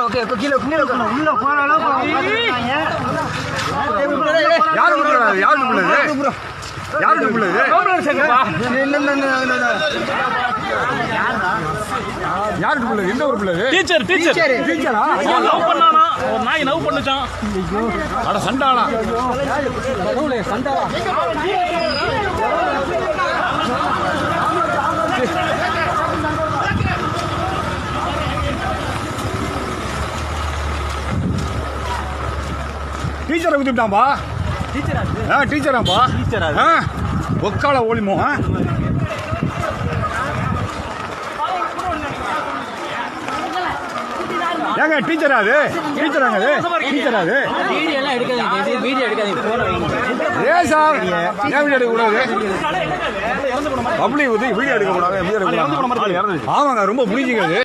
okay கீழே உள்ள போற அளவுக்கு யாரு பிள்ளை யாரு பிள்ளை யாருக்கு பிள்ளை எந்த ஒரு பிள்ளை டீச்சரா லவ் பண்ணானா ஒரு நாய் லவ் பண்ணுச்சான் அட சண்டாளா டீச்சரை குத்திட்டான்பா டீச்சராப்பா ஒக்கால ஓலிமோ ஏங்க டீச்சரா அது டீச்சராங்க அது டீச்சரா அது ஏன் சார் ஏன் வீடியோ எடுக்கக்கூடாது பப்ளிக் வீடியோ எடுக்கக்கூடாது ஆமாங்க ரொம்ப புரிஞ்சுங்க அது